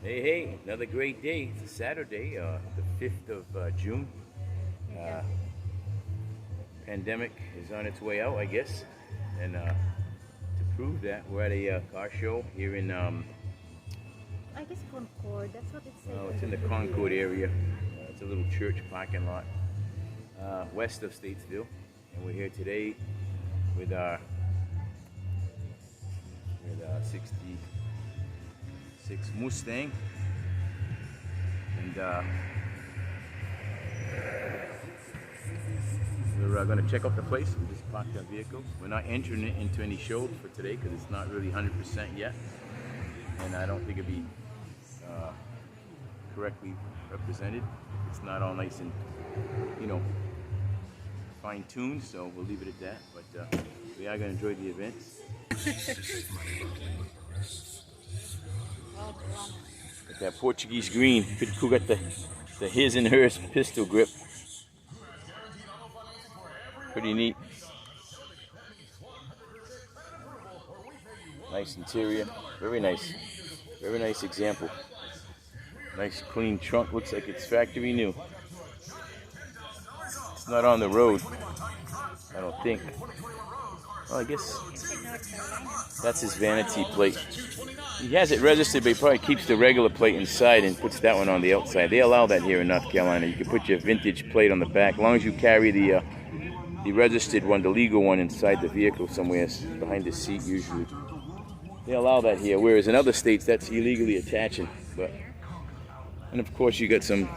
Hey, another great day. It's a Saturday, the 5th of June. Pandemic is on its way out, I guess. And to prove that, we're at a car show here in, I guess Concord, that's what it says. well, it's in the Concord area. It's a little church parking lot west of Statesville. And we're here today with our 66 Mustang. And we're going to check out the place. We just parked our vehicle. We're not entering it into any show for today because it's not really 100% yet. And I don't think it'd be correctly represented. It's not all nice and, fine-tuned, so we'll leave it at that. But we are going to enjoy the events. Got that Portuguese green. Pretty cool. Got the his and hers pistol grip. Pretty neat. Nice interior. Very nice. Very nice example. Nice clean trunk. Looks like it's factory new. It's not on the road, I don't think. Well, I guess that's his vanity plate. He has it registered, but he probably keeps the regular plate inside and puts that one on the outside. They allow that here in North Carolina. You can put your vintage plate on the back, as long as you carry the registered one, the legal one, inside the vehicle somewhere behind the seat usually. They allow that here, whereas in other states that's illegally attaching. And of course you got some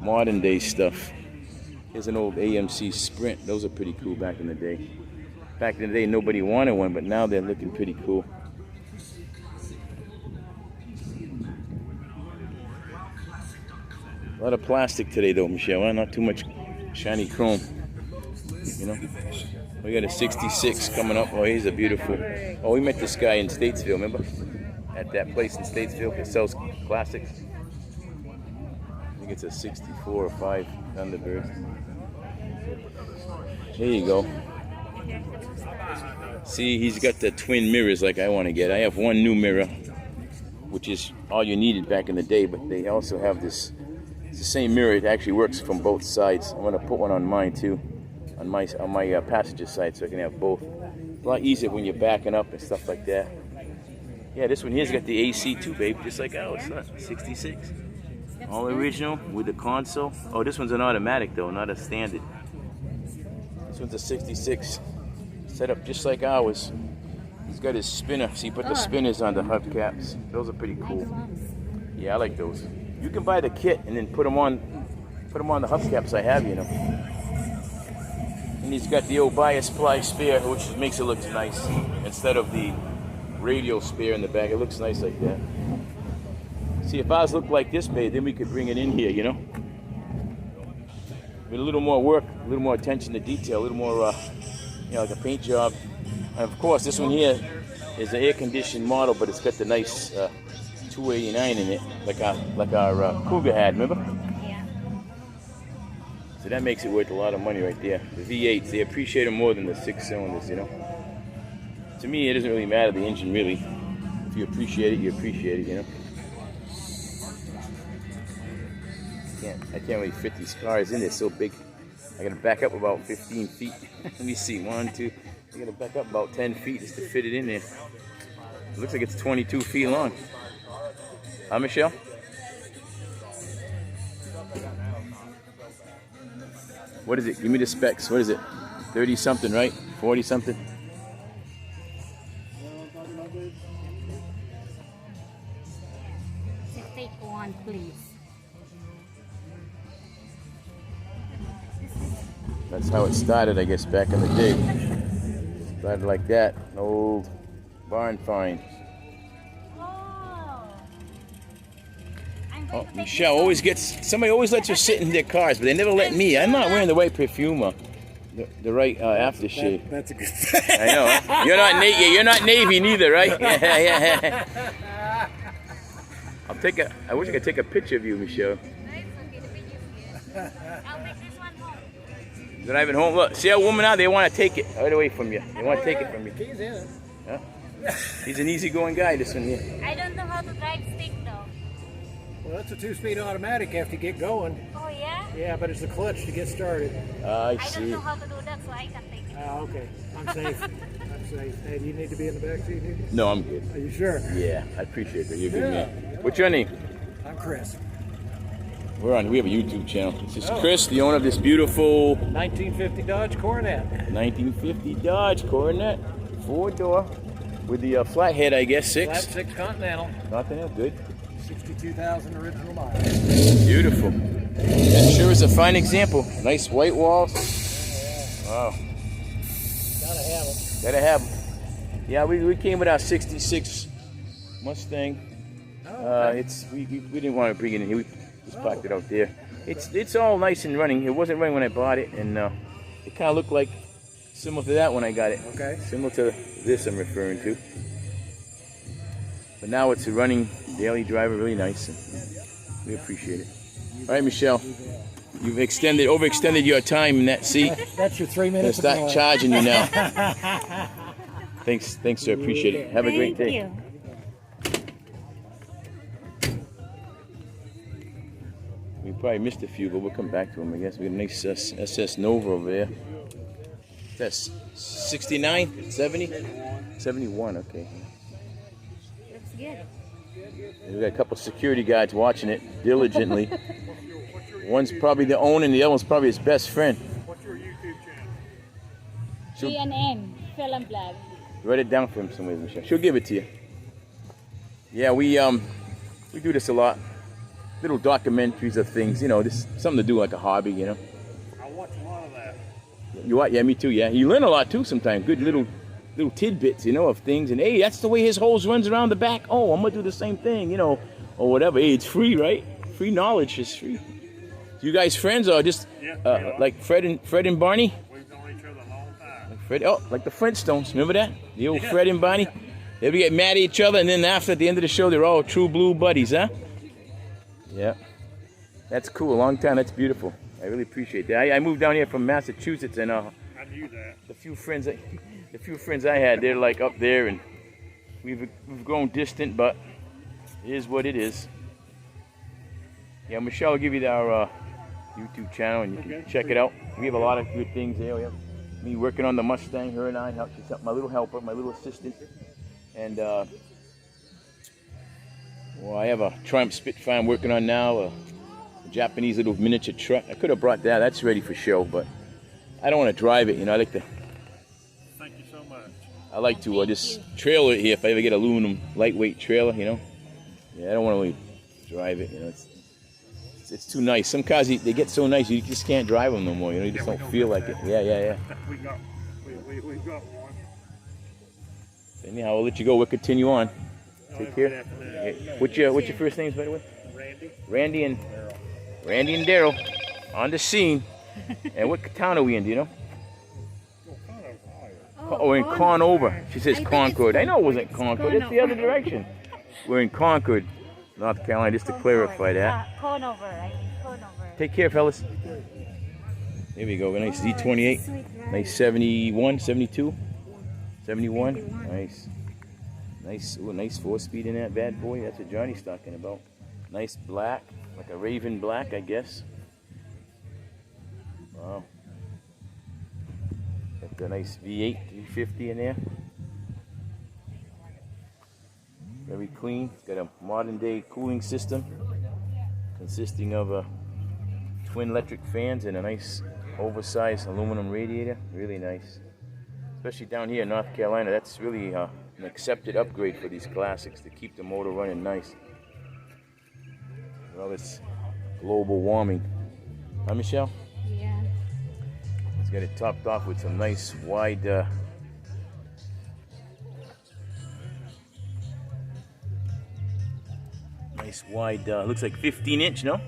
modern day stuff. Here's an old AMC Sprint. Those are pretty cool back in the day. Back in the day nobody wanted one, but now they're looking pretty cool. A lot of plastic today though, Michelle, huh? Not too much shiny chrome. We got a 66 coming up. Oh, he's a beautiful. Oh, we met this guy in Statesville, remember? At that place in Statesville that sells classics. I think it's a 64 or 5 Thunderbird. There you go. See, he's got the twin mirrors like I want to get. I have one new mirror, which is all you needed back in the day, but they also have this. It's the same mirror. It actually works from both sides. I'm going to put one on mine too. On my passenger side, so I can have both. It's a lot easier when you're backing up and stuff like that. Yeah, this one here's got the AC too, babe, just like ours. 66, all original with the console. Oh, this one's an automatic though, not a standard. This one's a 66, set up just like ours. He's got his spinner. See, he put the spinners on the hubcaps. Those are pretty cool. Yeah, I like those. You can buy the kit and then put them on the hubcaps I have, And he's got the old bias ply spare, which makes it look nice. Instead of the radial spare in the back, it looks nice like that. See, if ours looked like this, babe, then we could bring it in here, With a little more work, a little more attention to detail, a little more, like a paint job. And of course, this one here is an air-conditioned model, but it's got the nice 289 in it, like our Cougar had, remember? So that makes it worth a lot of money right there. The V8s, they appreciate them more than the 6 cylinders, To me, it doesn't really matter the engine, really. If you appreciate it, you appreciate it, I can't really fit these cars in there, so big. I gotta back up about 15 feet. Let me see, 1, 2. I gotta back up about 10 feet just to fit it in there. It looks like it's 22 feet long. Huh, Michelle? What is it? Give me the specs. What is it? 30 something, right? 40 something? Take one, please. That's how it started, I guess, back in the day. Started like that. An old barn find. Oh, Michelle somebody always lets you sit in their cars, but they never let me. I'm not wearing the right perfume, the right aftershave. That's a good thing. I know. Huh? You're not Navy neither, right? Yeah. I wish I could take a picture of you, Michelle. I'll take this one home. They're not even home. Look, see how women are? They want to take it right away from you. They want to take it from you. He's in. Huh? He's an easygoing guy, this one here. I don't know how to drive stick though. Well, that's a 2-speed automatic after you get going. Oh yeah? Yeah, but it's the clutch to get started. I I don't see. know how to do that, so I can take it. Oh, okay. I'm safe. I'm safe. Hey, do you need to be in the back seat here? No, I'm good. Are you sure? Yeah, I appreciate that. You're a good Yeah. man. What's your name? I'm Chris. We have a YouTube channel. This is Oh. Chris, the owner of this beautiful 1950 Dodge Coronet. 1950 Dodge Coronet, 4-door, with the flathead, I guess, Flat 6. 6 Continental. Nothing else, good. 62,000 original miles. Beautiful. That sure is a fine example. Nice white walls. Wow. Gotta have them. Gotta have 'em. Yeah, we came with our 66 Mustang. We didn't want to bring it in here. We just parked it out there. It's all nice and running. It wasn't running when I bought it, and it kind of looked like similar to that when I got it. Okay. Similar to this I'm referring to. But now it's a running daily driver, really nice, and we appreciate it. All right, Michelle, you've overextended your time in that seat. That's your 3 I'm gonna minutes. start charging you now. Thanks, sir. Appreciate it. Have a great day. Thank you. We probably missed a few, but we'll come back to them, I guess. We got a nice SS Nova over there. That's 69, 70, 71, okay. That's good. And we got a couple security guards watching it diligently. One's probably the owner, and the other one's probably his best friend. What's your YouTube channel? GNM, film blog. Write it down for him somewhere, Michelle. She'll give it to you. Yeah, we do this a lot. Little documentaries of things, this something to do like a hobby, I watch a lot of that. You what? Yeah, me too. Yeah, you learn a lot too sometimes. Good little tidbits, of things. And hey, that's the way his hose runs around the back. Oh, I'm gonna do the same thing, or whatever. Hey, it's free, right? Free knowledge is free. You guys friends or just like Fred and Barney? We've known each other a long time. Fred, like the Flintstones. Remember that? The old Fred and Barney. They ever get mad at each other, and then after at the end of the show, they're all true blue buddies, huh? Yeah, that's cool. A long time. That's beautiful. I really appreciate that. I moved down here from Massachusetts, and I knew that. the few friends I had, they're like up there, and we've grown distant, but it is what it is. Yeah, Michelle will give you our YouTube channel, and you can check it out. We have a lot of good things there. We have me working on the Mustang. Her and I, she's my little helper, my little assistant, and. Well, I have a Triumph Spitfire I'm working on now, a Japanese little miniature truck. I could have brought that. That's ready for show, but I don't want to drive it. I like to. Thank you so much. I like to just trailer it here if I ever get an aluminum lightweight trailer. Yeah, I don't want to really drive it. It's too nice. Some cars they get so nice you just can't drive them no more. You just don't feel like it. Yeah. We've got one. Anyhow, I'll let you go. We'll continue on. Take care. Definitely. What's your first names, by the way? Randy. Randy and Daryl on the scene. And what town are we in? Do you know? We're in Conover. She says Concord. I know it wasn't Concord. It's the other direction. We're in Concord, North Carolina, just to clarify that. Conover, I mean Conover. Take care, fellas. There we go. A nice Z28. Nice 71, 72, 71. Nice. Nice 4-speed in that bad boy. That's what Johnny's talking about. Nice black, like a raven black, I guess. Wow. Got a nice V8 350 in there. Very clean. It's got a modern day cooling system consisting of twin electric fans and a nice oversized aluminum radiator. Really nice. Especially down here in North Carolina, that's really an accepted upgrade for these classics to keep the motor running nice. Well, it's global warming. Huh, Michelle? Yeah. It's got it topped off with some nice wide looks like 15-inch, no?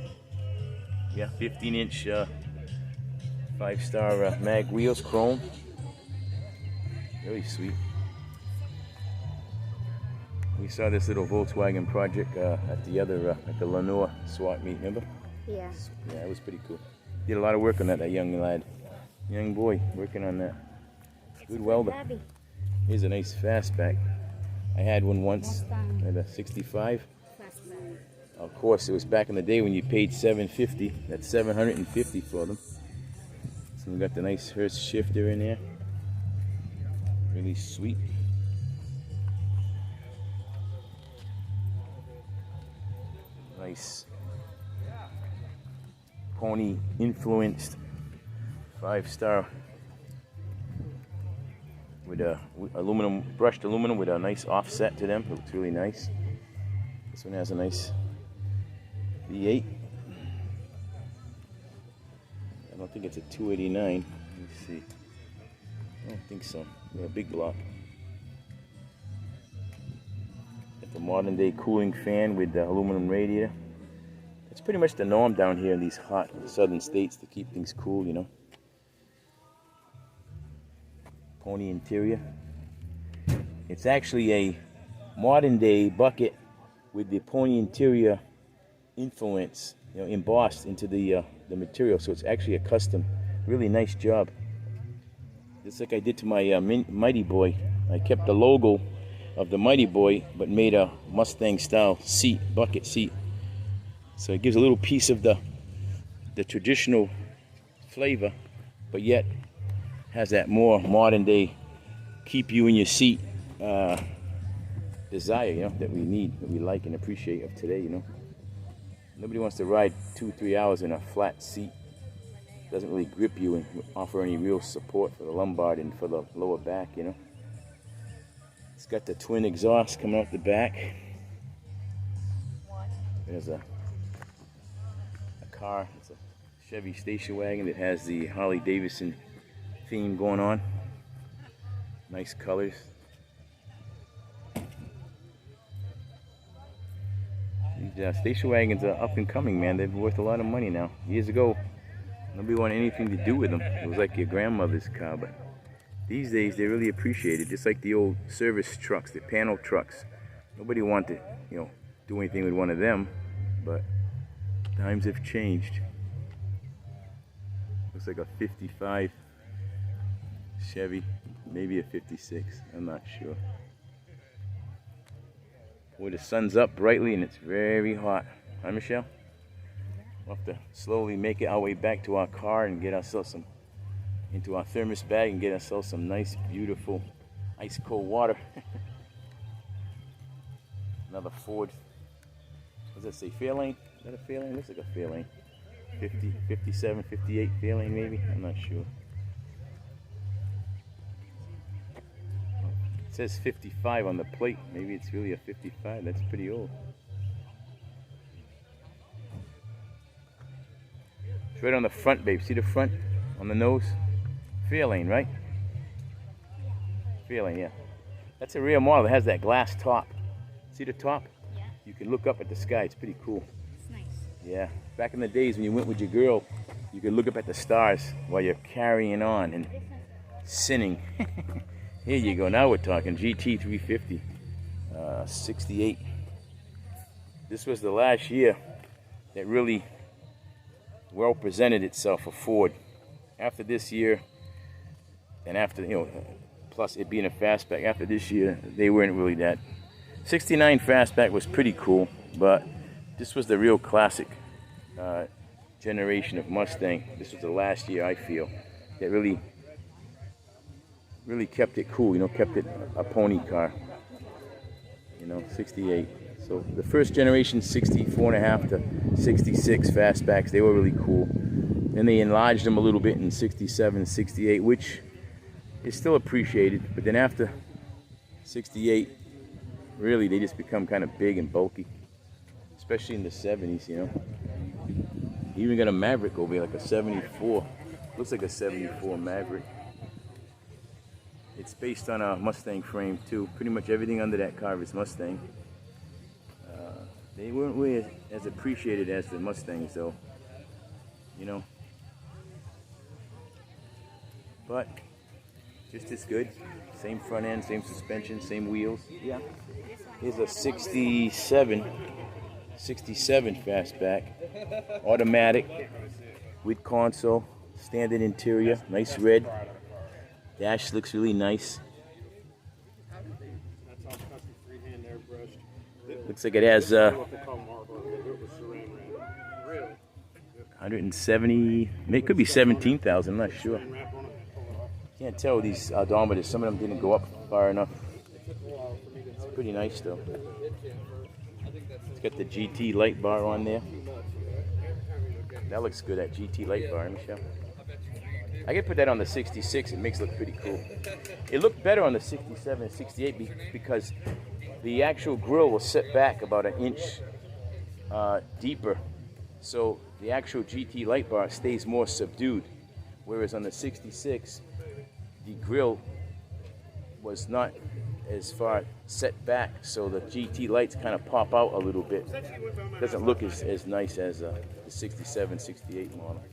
Yeah, 15-inch 5-star mag wheels, chrome. Really sweet. We saw this little Volkswagen project at the Lenore SWAT meet, remember? Yeah. Yeah, it was pretty cool. Did a lot of work on that young lad. Young boy working on that. Good welder. Here's a nice fastback. I had one once. I had a 65. Of course, it was back in the day when you paid $750. That's $750 for them. So we got the nice Hurst shifter in there. Really sweet. Nice pony influenced 5-star with a aluminum, brushed aluminum with a nice offset to them. It looks really nice. This one has a nice V8. I don't think it's a 289. Let me see. I don't think so. Yeah, big block. Got the modern day cooling fan with the aluminum radiator. It's pretty much the norm down here in these hot southern states to keep things cool, you know. Pony interior. It's actually a modern day bucket with the pony interior influence, you know, embossed into the material. So it's actually a custom, really nice job. Just like I did to my Mighty Boy. I kept the logo of the Mighty Boy, but made a Mustang style seat, bucket seat. So it gives a little piece of the traditional flavor, but yet has that more modern day, keep you in your seat desire, you know, that we need, that we like and appreciate of today, you know. Nobody wants to ride 2-3 hours in a flat seat. Doesn't really grip you and offer any real support for the lumbar and for the lower back, you know. It's got the twin exhaust coming out the back. There's a car. It's a Chevy station wagon that has the Harley Davidson theme going on. Nice colors. These station wagons are up and coming, man. They're worth a lot of money now. Years ago, nobody wanted anything to do with them. It was like your grandmother's car, but these days they really appreciate it. Just like the old service trucks, the panel trucks. Nobody wanted to, you know, do anything with one of them, but times have changed. Looks like a 55 Chevy, maybe a 56, I'm not sure. Boy, the sun's up brightly and it's very hot. Huh, Michelle? We'll have to slowly make it our way back to our car and get ourselves some, into our thermos bag and get ourselves some nice, beautiful, ice cold water. Another Ford. What does that say, Fairlane? Is that a Fairlane? Looks like a Fairlane. 50, 57, 58 Fairlane maybe? I'm not sure. It says 55 on the plate. Maybe it's really a 55. That's pretty old. It's right on the front, babe. See the front on the nose? Fairlane, right? Fairlane, yeah. That's a rear model that has that glass top. See the top? Yeah. You can look up at the sky. It's pretty cool. It's nice. Yeah. Back in the days when you went with your girl, you could look up at the stars while you're carrying on and sinning. Here you go. Now we're talking GT 350, 68. This was the last year that really well presented itself for Ford. After this year, and after, you know, plus it being a fastback, after this year, they weren't really that. 69 fastback was pretty cool, but this was the real classic generation of Mustang. This was the last year, I feel, that really kept it cool, you know, kept it a pony car, you know, 68. So the first generation 64.5 to 66 fastbacks, they were really cool. Then they enlarged them a little bit in 67, 68, which is still appreciated. But then after 68, really they just become kind of big and bulky, especially in the 70s, you know. You even got a Maverick over here, like a 74. Looks like a 74 Maverick. It's based on a Mustang frame too. Pretty much everything under that car is Mustang. They weren't really as appreciated as the Mustangs though, you know. But just as good. Same front end, same suspension, same wheels. Yeah. Here's a 67 fastback. Automatic with console, standard interior, nice red. Dash looks really nice. Looks like it has 170, it could be 17,000, I'm not sure. Can't tell with these odometers. Some of them didn't go up far enough. It's pretty nice though. It's got the GT light bar on there. That looks good, that GT light bar, Michelle. I could put that on the 66, it makes it look pretty cool. It looked better on the 67 and 68 because the actual grill will set back about an inch deeper. So the actual GT light bar stays more subdued. Whereas on the 66, the grill was not as far set back. So the GT lights kind of pop out a little bit. Doesn't look as nice as the 67, 68 model.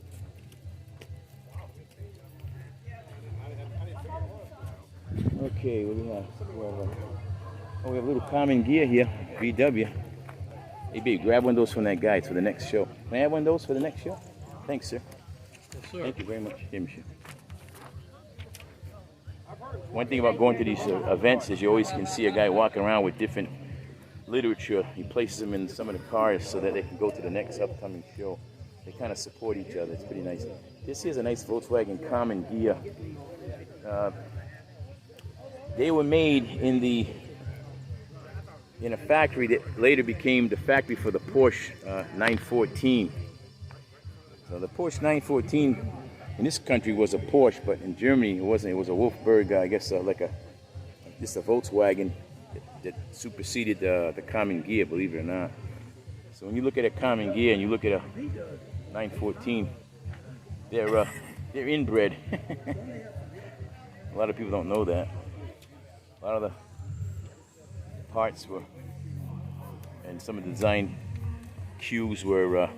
Okay, what do we have? We have a little common gear here, VW. Hey, babe, grab one of those from that guy for the next show. Can I have one of those for the next show? Thanks, sir. Yes, sir. Thank you very much. Here, Michelle. One thing about going to these events is you always can see a guy walking around with different literature. He places them in some of the cars so that they can go to the next upcoming show. They kind of support each other. It's pretty nice. This here's a nice Volkswagen Common Gear. They were made in a factory that later became the factory for the Porsche 914. So the Porsche 914 in this country was a Porsche, but in Germany it wasn't. It was a Wolfsburg, I guess, just a Volkswagen that superseded the Common Gear, believe it or not. So when you look at a Common Gear and you look at a 914, they're inbred. A lot of people don't know that. A lot of the parts were, and some of the design cues were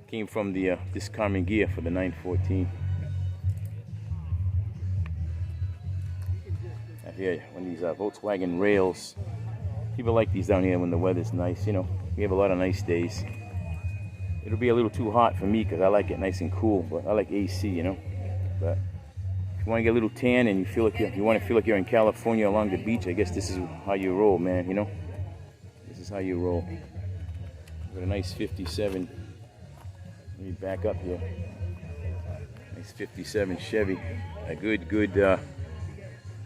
came from this Common Gear for the 914. Here, one of these Volkswagen rails. People like these down here when the weather's nice. You know, we have a lot of nice days. It'll be a little too hot for me because I like it nice and cool, but I like AC, you know. But if you want to get a little tan and you want to feel like you're in California along the beach, I guess this is how you roll, man. You know, this is how you roll. Got a nice 57. Let me back up here. Nice 57 Chevy. A good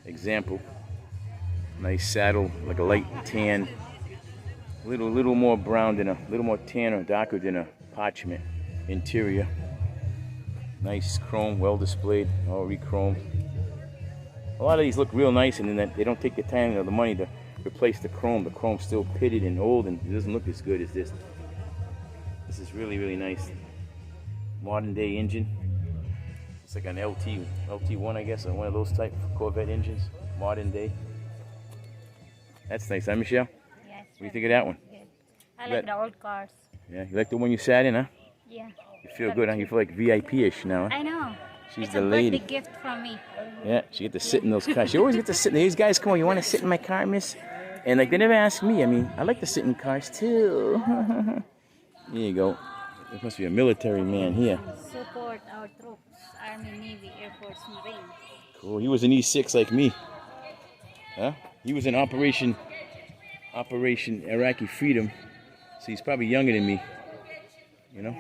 example. Nice saddle, like a light tan. A little more brown than little more tan or darker than a parchment interior. Nice chrome, well displayed, all re-chromed. A lot of these look real nice, and then they don't take the time or the money to replace the chrome. The chrome's still pitted and old, and it doesn't look as good as this. This is really, really nice. Modern day engine. It's like an LT1, I guess, or one of those type Corvette engines. Modern day. That's nice, huh, Michelle? Yes. What do you think of that one? Good. I like the old cars. Yeah, you like the one you sat in, huh? Yeah. You feel good, huh? You feel like VIP-ish now, huh? I know. She's it's the a lady. birthday gift from me. Yeah, she get to sit in those cars. She always get to sit in these guys. Come on, you want to sit in my car, miss? And like they never ask me. I mean, I like to sit in cars too. There you go. There must be a military man here. Support our troops, Army, Navy, Air Force, Marines. Cool. He was an E6 like me. Huh? He was in Operation Iraqi Freedom. So he's probably younger than me. You know?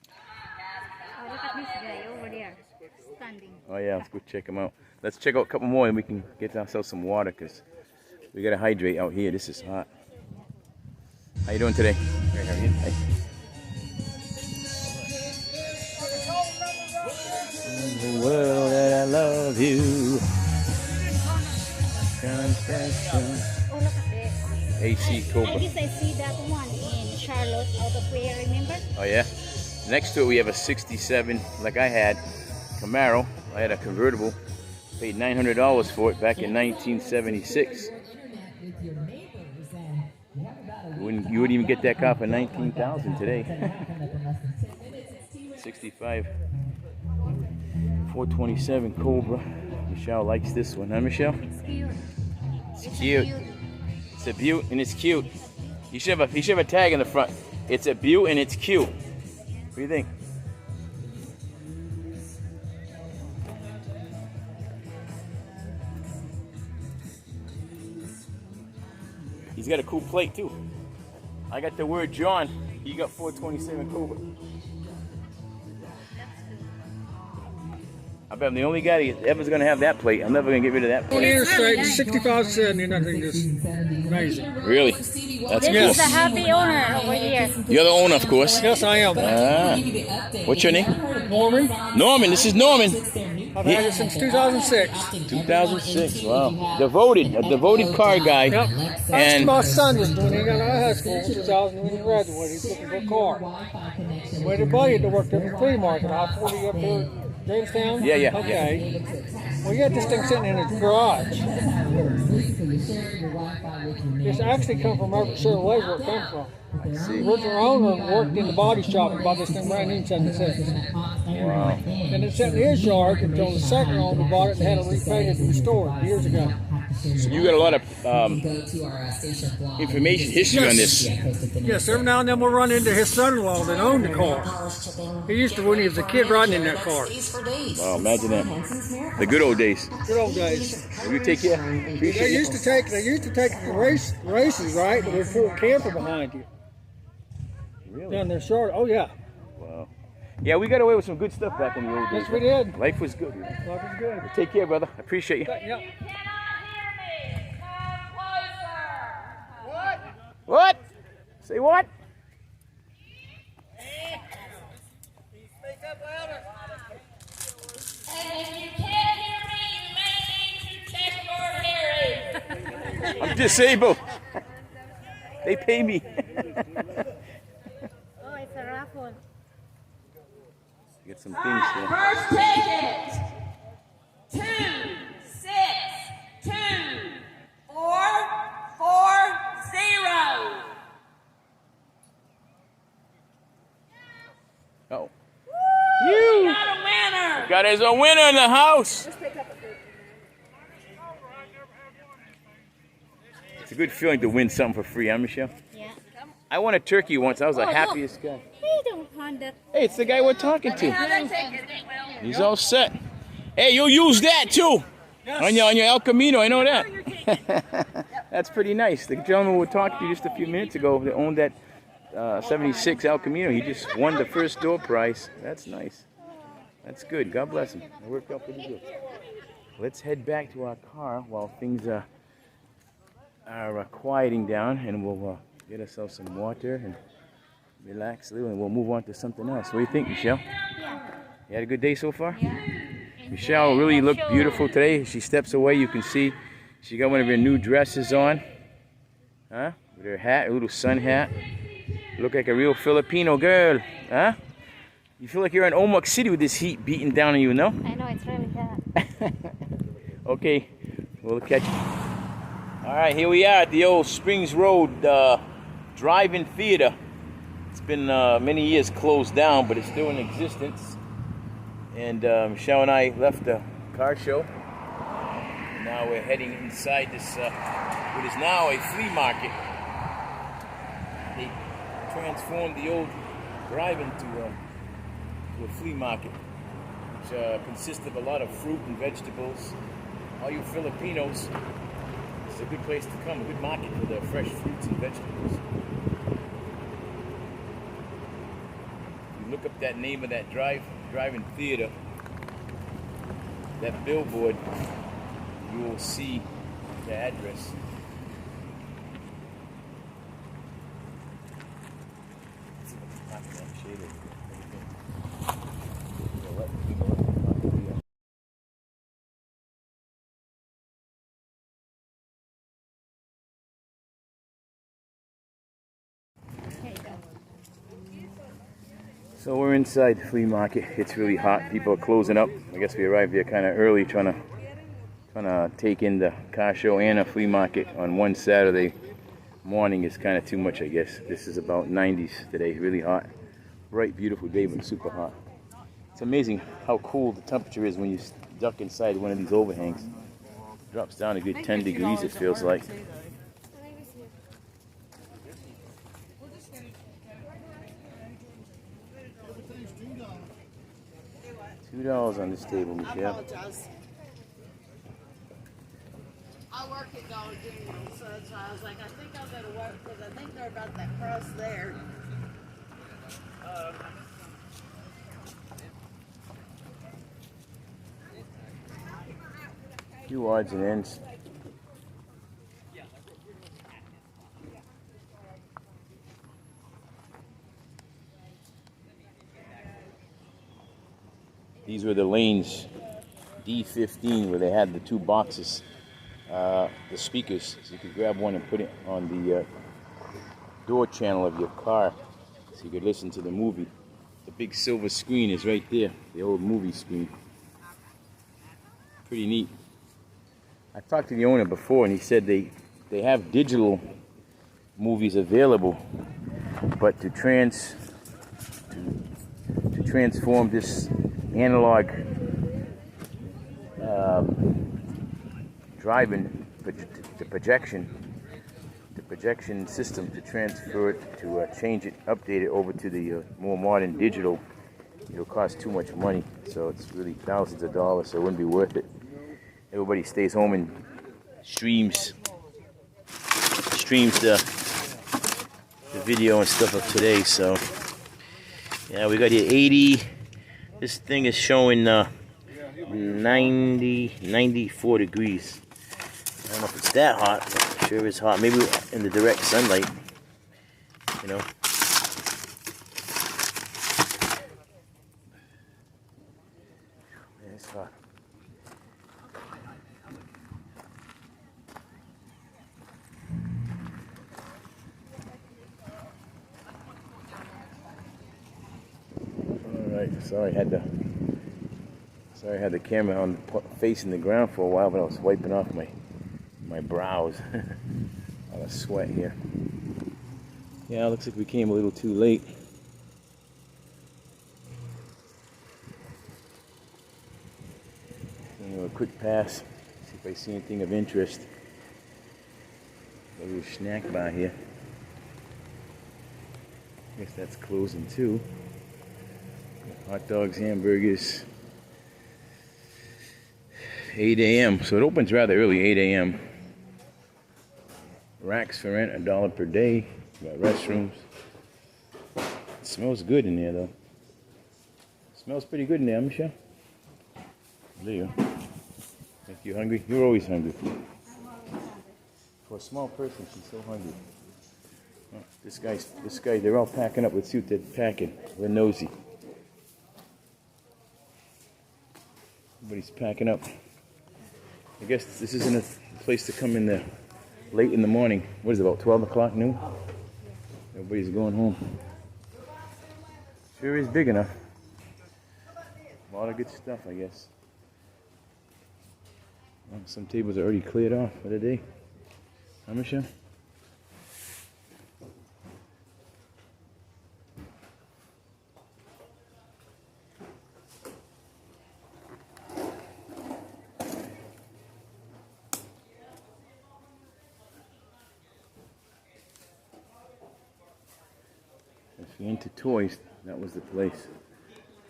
Oh, look at this guy over there, standing. Oh yeah, let's go check him out. Let's check out a couple more and we can get ourselves some water because we gotta hydrate out here. This is hot. How you doing today? Great, how are you? Hey. In the world that I love you. Confession. Oh, look at this. AC Cobra. I guess I see that one in Charlotte, out of where, remember? Oh yeah. Next to it we have a 67, like I had, Camaro. I had a convertible. Paid $900 for it back in 1976. You wouldn't even get that car for $19,000 today. 65 427 Cobra. Michelle likes this one, huh, Michelle? It's cute. It's cute. It's a beaut and it's cute. You should have a tag in the front. It's a beaut and it's cute. What do you think? He's got a cool plate too. I got the word John You got 427 Cougar. I bet I'm the only guy that ever's gonna have that plate. I'm never gonna get rid of that On plate. the interstate, 65, 70, and I think it's amazing. Really? That's This cool. is the happy owner over here. You're the owner, of course. Yes, I am. What's your name? Norman, Norman. This is Norman. I've had it since 2006. 2006. Wow. Devoted. A devoted car guy. Yep. That's And my son was doing. He got out of high school in 2000 when he graduated. He's looking for a car. We had a buddy that worked at the flea market, I-40 up there, Jamestown. Yeah, yeah, Okay. Well, he had this thing sitting in his garage. This actually come from Everett Chevrolet, where it come from. The original owner worked in the body shop and bought this thing brand new in 76. wow. And it sat in his yard until the second owner bought it and had it repainted and restored years ago. So you got a lot of information, history on this. Yes, every now and then we'll run into his son-in-law that owned the car. He used to when he was a kid riding in that car. Wow, imagine that. The good old days. Good old days. Will you take care? Appreciate They you. used to take the races, right? They would pull a camper behind you. Really? Down there short. Oh yeah. Wow. Yeah, we got away with some good stuff back in the old days. Yes, we did. Life was good. Life was good. Take care, brother. I appreciate you. Yeah. What? Say what? I'm disabled. They pay me. Oh, it's a raffle. Get some things here. First ticket. 2, 6, 2, 4, 4, 0. Oh. We You got a winner. got us a winner in the house. It's a good feeling to win something for free, huh, Michelle? Yeah. I won a turkey once. I was the happiest guy. Hey, don't want that. Hey, it's the guy we're talking to. Another ticket. Well, He's all set. Hey, you'll use that too. On your El Camino, I know that. That's pretty nice. The gentleman we were talking to just a few minutes ago that owned that 76 El Camino, he just won the first door prize. That's nice. That's good. God bless him. It worked out pretty good. Let's head back to our car while things are quieting down, and we'll get ourselves some water and relax a little, and we'll move on to something else. What do you think, Michelle? Yeah. You had a good day so far? Yeah. Michelle really looked beautiful today. She steps away, you can see she got one of her new dresses on. Huh? With her hat, her little sun hat. Look like a real Filipino girl. Huh? You feel like you're in Omak City with this heat beating down on you, no? I know, it's really hot. Okay, we'll catch you. All right, here we are at the old Springs Road Drive-In Theater. It's been many years closed down, but it's still in existence. And Michelle and I left the car show. Now we're heading inside this, what is now a flea market. They transformed the old drive-in to a flea market, which consists of a lot of fruit and vegetables. All you Filipinos, it's a good place to come, a good market for the fresh fruits and vegetables. You look up that name of that drive-in theater, that billboard, you will see the address. So we're inside the flea market. It's really hot. People are closing up. I guess we arrived here kind of early, trying to take in the car show and a flea market on one Saturday morning is kind of too much, I guess. This is about 90s today. Really hot. Bright, beautiful day, but super hot. It's amazing how cool the temperature is when you duck inside one of these overhangs. It drops down a good 10 degrees, it feels like. $2 on this table, I Michelle. apologize. I work at Dollar General, so that's why I was like, I think I'll go to work because I think they're about that price there. Few odds and ends. These were the lanes D15 where they had the two boxes, the speakers, so you could grab one and put it on the door channel of your car so you could listen to the movie. The big silver screen is right there, the old movie screen. Pretty neat. I talked to the owner before and he said they have digital movies available, but to transform this analog driving the projection system, to transfer it, to change it, update it over to the more modern digital, it'll cost too much money. So it's really thousands of dollars, so it wouldn't be worth it. Everybody stays home and streams the video and stuff of today. So yeah, we got here 80. This thing is showing 94 degrees. I don't know if it's that hot, but it sure is hot. Maybe in the direct sunlight, you know. Yeah, it's hot. Alright, sorry I had the camera on facing the ground for a while, but I was wiping off my brows. A lot of sweat here. Yeah, it looks like we came a little too late. A quick pass, see if I see anything of interest. A little snack bar here. Guess that's closing too. Hot dogs, hamburgers. 8 a.m. So it opens rather early, 8 a.m. Racks for rent, $1 per day. Got restrooms. It smells good in there though. It smells pretty good in there, Michelle. There you go. Make you hungry? You're always hungry. For a small person, she's so hungry. Oh, this guy, they're all packing up. Let's see what they're packing. They're nosy. Everybody's packing up. I guess this isn't a place to come in there late in the morning. What is it, about 12 o'clock noon? Everybody's going home. Sure is big enough. A lot of good stuff, I guess. Well, some tables are already cleared off for the day. Huh, Michelle? If you're into toys, that was the place.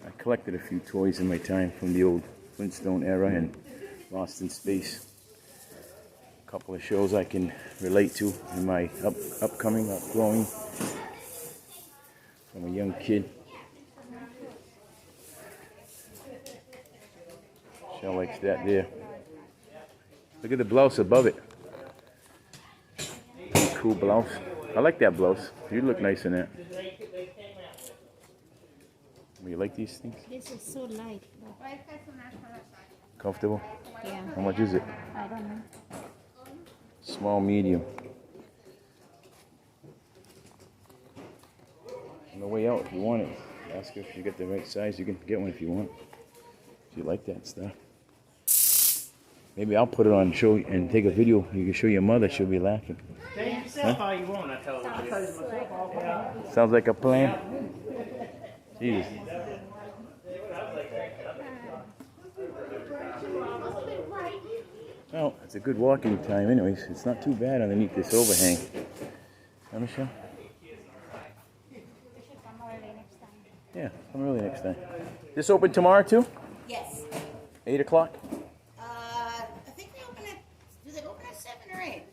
I collected a few toys in my time from the old Flintstone era and Lost in Space. A couple of shows I can relate to in my upgrowing from a young kid. Michelle likes that there. Look at the blouse above it. Cool blouse. I like that blouse. You look nice in that. You like these things? This is so light. Comfortable? Yeah. How much is it? I don't know. Small, medium. On the way out, if you want it, ask her if you get the right size. You can get one if you want. If you like that stuff. Maybe I'll put it on show and take a video. You can show your mother. She'll be laughing. Change yourself all you want, I told you. Sounds like a plan. Jesus. Well, it's a good walking time anyways. It's not too bad underneath this overhang. Huh, Michelle? Yeah, come early next time. This open tomorrow too? Yes. 8 o'clock? I think they open at, do they open at 7 or 8?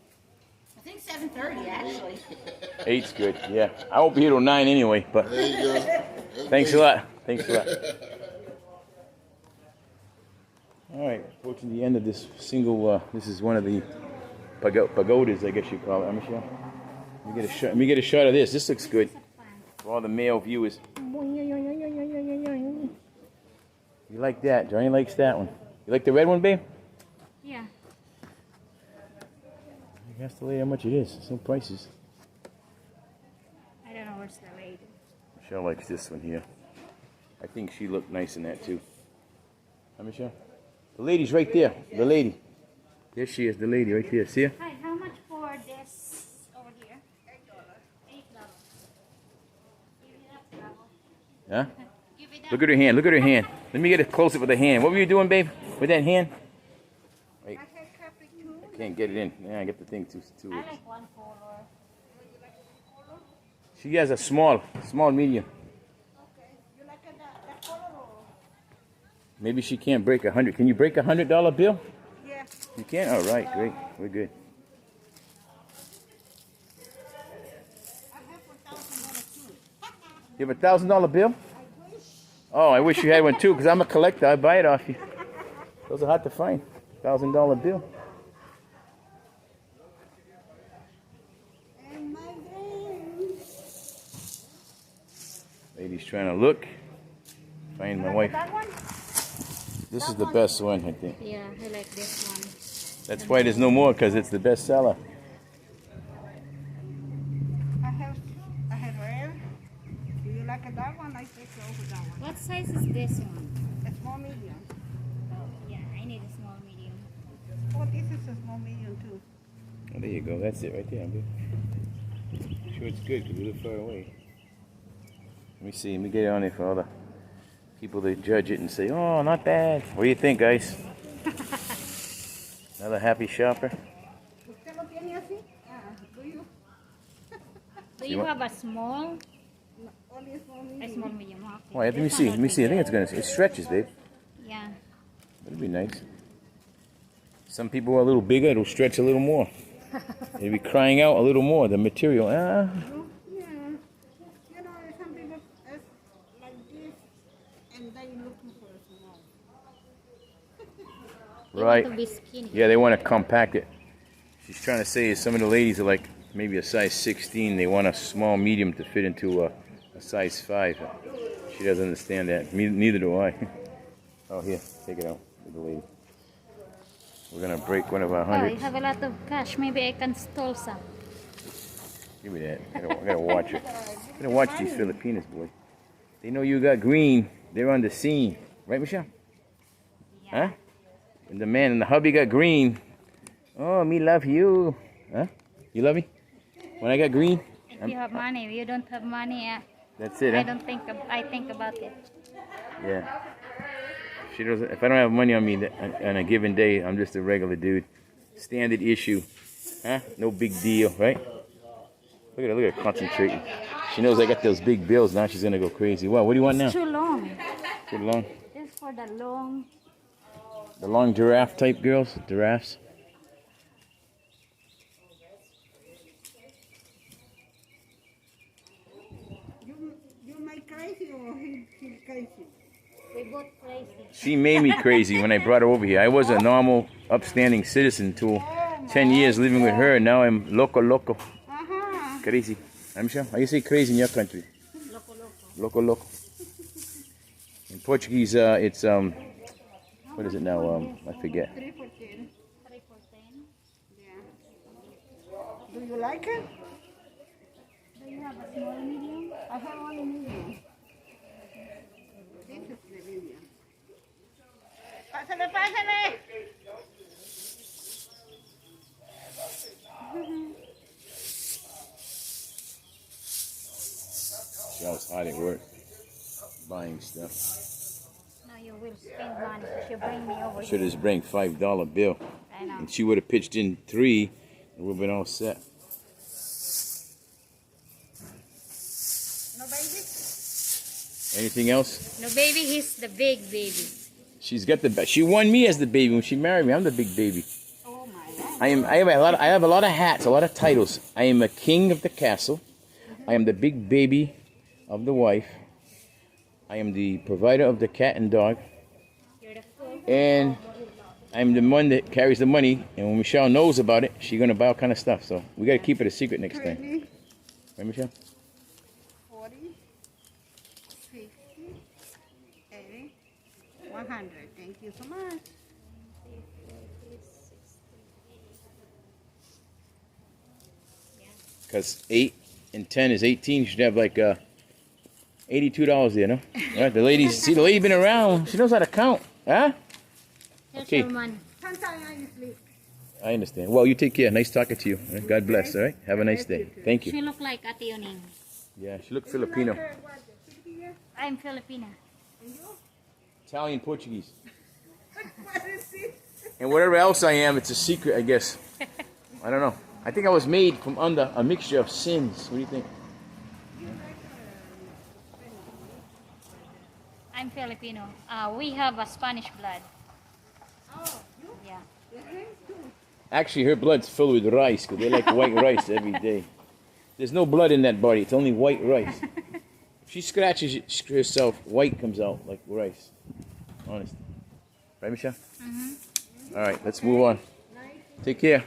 I think 7:30 actually. 8's good, yeah. I won't be here till 9 anyway, but There you go. thanks a lot. Thanks a lot. All right, approaching the end of this single, this is one of the pagodas, I guess you call it. Michelle? Let me get a shot of this. This looks good for all the male viewers. You like that? Johnny likes that one. You like the red one, babe? Yeah. You have to lay how much it is. Some prices. I don't know where's the lady. Michelle likes this one here. I think she looked nice in that too. Huh, Michelle? The lady's right there. The lady. There she is, the lady right there. See her? Hi, how much for this over here? $8. Huh? Look at her hand. Look at her hand. Let me get a close up with the hand. What were you doing, babe? With that hand? Wait. I can't get it in. Yeah, I get the thing too. I like one color. She has a small medium. Maybe she can't break 100. Can you break $100 bill? Yeah. You can? All right, great. We're good. You have a $1,000 bill? Oh, I wish you had one too, because I'm a collector. I'd buy it off you. Those are hard to find. $1,000 bill. Lady's trying to look. Find my wife. That one? This is the best one, I think. Yeah, I like this one. That's why there's no more, because it's the best seller. I have rare. Do you like that one? I take over that one. What size is this one? A small medium. Oh, yeah, I need a small medium. Oh, this is a small medium too. Oh, there you go. That's it right there. I'm good. Sure it's good, because we live far away. Let me see. Let me get it on there for all the people that judge it and say, oh, not bad. What do you think, guys? Another happy shopper? ¿Usted lo tiene así? Do you? Do you have a small? Only a small medium. A small medium. Okay. Oh, let me This see. one Let me would see. I be think it's going to, it stretches, babe. good. Yeah. That'd be nice. Some people are a little bigger. It'll stretch a little more. They'll be crying out a little more. The material. Yeah. You know, some people is like this and they looking for a small. They Right. want to be skinny. Yeah, they want to compact it. She's trying to say is some of the ladies are like maybe a size 16. They want a small medium to fit into a size 5. She doesn't understand that. Neither do I. Oh, here. Take it out with the lady. We're going to break one of our Oh, you hundreds. have a lot of cash. Maybe I can stole some. Give me that. I gotta watch it. I gotta watch these Filipinas, boy. They know you got green. They're on the scene. Right, Michelle? Huh? And the man and the hubby got green. Oh, me love you. Huh? You love me? When I got green? If you have money, if you don't have money, That's it, I huh? don't think. I think about it. Yeah. She doesn't. If I don't have money on me on a given day, I'm just a regular dude. Standard issue. Huh? No big deal, right? Look at her. Look at her concentrating. She knows I got those big bills. Now she's gonna go crazy. What do you want now? It's too long. Too long. This for the long. The long giraffe type girls. Giraffes. You make crazy or he's crazy? We both crazy. She made me crazy when I brought her over here. I was a normal, upstanding citizen till 10 years living with her. Now I'm loco. Uh-huh. Crazy. I'm sure. How you say crazy in your country? Loco. In Portuguese, it's what is it now? I forget. 3 for 10. 3 for 10. Yeah. Do you like it? Do you have a small medium? I have only medium. This is the medium. Pásale. She was hard at work, buying stuff. Now you will spend money if you bring me over Should here. have bring $5 bill, I know. and she would have pitched in 3, and we've been all set. No baby? Anything else? No baby, he's the big baby. She's got the. She won me as the baby when she married me. I'm the big baby. Oh my God. I have a lot of hats, a lot of titles. I am a king of the castle. I am the big baby of the wife. I am the provider of the cat and dog. You're the cool. And I'm the one that carries the money. And when Michelle knows about it, she's going to buy all kind of stuff. So we got to keep it a secret next time. 20, Right, Michelle? 40, 50, 80, 100. Thank you so much. Because 8 and 10 is 18. You should have like $82 there, no? All right, the lady, see, the lady been around. She knows how to count. Huh? Here's Okay. your money. Sometimes I sleep. I understand. Well, you take care. Nice talking to you. All right? God bless, all right? Have a nice day. Thank you. She look like Ate Yoning. Yeah, she looked Filipino. What, Filipino? I'm Filipina. And you? Italian, Portuguese. What is it? And whatever else I am, it's a secret, I guess. I don't know. I think I was made from under a mixture of sins. What do you think? I'm Filipino. We have a Spanish blood. Oh, you? Yeah. The hands too. Actually, her blood's filled with rice because they like white rice every day. There's no blood in that body. It's only white rice. If she scratches herself, white comes out like rice. Honest. Right, Michelle? Mm-hmm. All right, let's move on. Take care.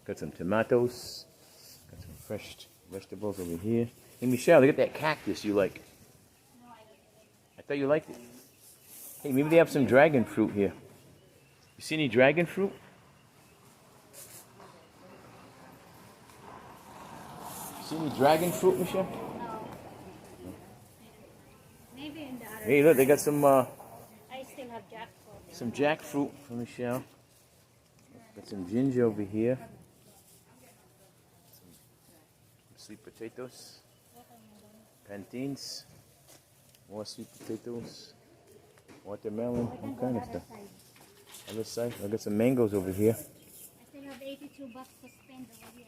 Got some tomatoes. Got some fresh vegetables over here. Hey, Michelle, look at that cactus you like. I thought you liked it. Hey, maybe they have some dragon fruit here. You see any dragon fruit? See any dragon fruit, Michelle? Maybe in the other. Hey, look, they got some I still have jackfruit. some jackfruit for Michelle. Got some ginger over here. Some sweet potatoes. Plantains. More sweet potatoes. Watermelon. All kind of stuff. Other side. I got some mangoes over here. I still have $82 to spend over here.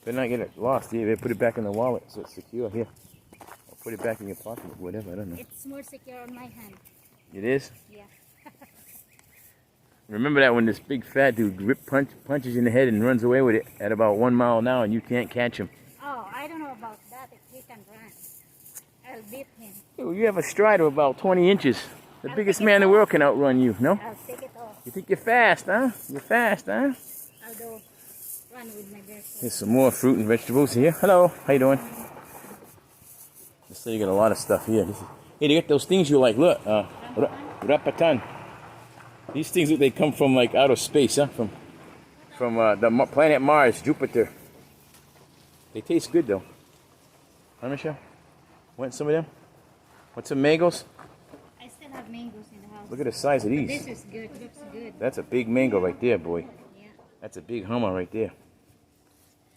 Better not get it lost. Yeah, better put it back in the wallet so it's secure. Here. Or put it back in your pocket or whatever. I don't know. It's more secure on my hand. It is? Yeah. Remember that when this big fat dude punches you in the head and runs away with it at about 1 mile an hour and you can't catch him. Oh, I don't know about that. If he can run, I'll beat him. Well, you have a stride of about 20 inches. The I'll biggest take it man in the off. world can outrun you, no? I'll take it off. You think you're fast, huh? You're fast, huh? I'll go run with my bare foot. Here's some more fruit and vegetables here. Hello, how you doing? They say you got a lot of stuff here. Hey, they got those things you like. Look, rapatan. These things, they come from like outer space, huh? From the planet Mars, Jupiter. They taste good though. Huh, Michelle? Want some of them? Want some mangoes? I still have mangoes in the house. Look at the size of these. This is good. Looks good. That's a big mango right there, boy. Yeah. That's a big hummer right there.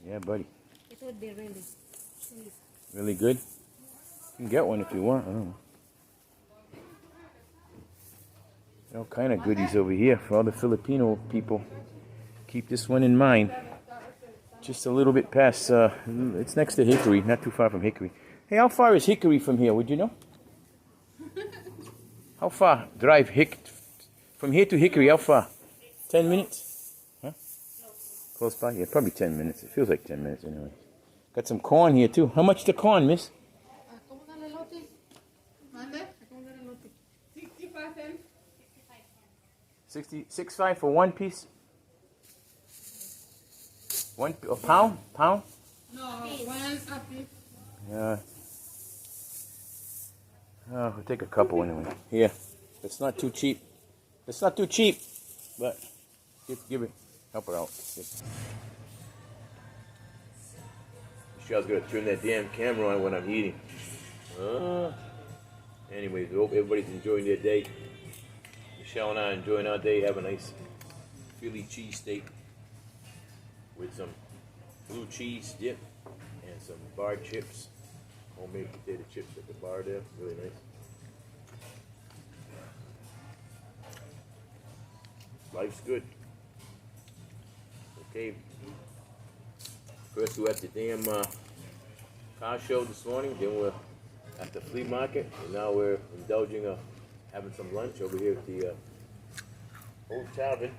Yeah, buddy. It would be really sweet. Really good. You can get one if you want. I don't know. All kind of goodies over here for all the Filipino people. Keep this one in mind. Just a little bit past, it's next to Hickory, not too far from Hickory. Hey, how far is Hickory from here? Would you know? How far? Drive from here to Hickory, how far? 10 minutes? Huh? Close by? Yeah, probably 10 minutes. It feels like 10 minutes anyway. Got some corn here too. How much the corn, miss? 65 for one piece? A pound? Pound? No, one a piece. Yeah. Oh, we'll take a couple anyway. Here. It's not too cheap. It's not too cheap, but give it. Help her out. Michelle's gonna turn that damn camera on when I'm eating. Anyways, I hope everybody's enjoying their day. Michelle and I are enjoying our day. Have a nice Philly cheesesteak with some blue cheese dip and some bar chips. Homemade potato chips at the bar there. Really nice. Life's good. Okay. First we were at the damn car show this morning. Then we're at the flea market. And now we're indulging having some lunch over here at the Old Tavern.